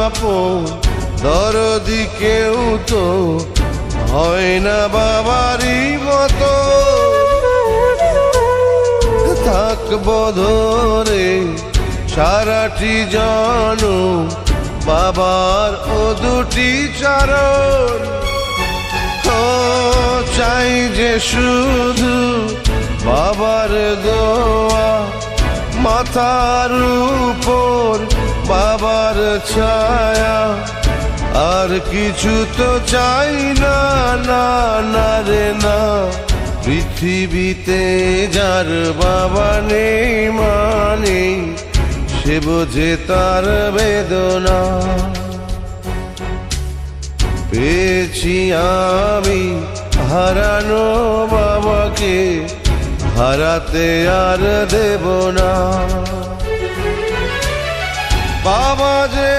আপন, দরদি কেউ তো হয় না বাবারই মতো। থাকবো ধরে সারাটি জনম বাবার ও দুটি চরণ। ও চাই যে শুধু বাবার দোয়া, মাথার উপর বাবার ছায়া, আর কিছু তো চাই না, না না রে না। পৃথিবীতে যার বাবা নেই মানে সে বোঝে তার বেদনা। পেয়েছি আমি হারানো বাবাকে, হারাতে আর দেব না। বাবা যে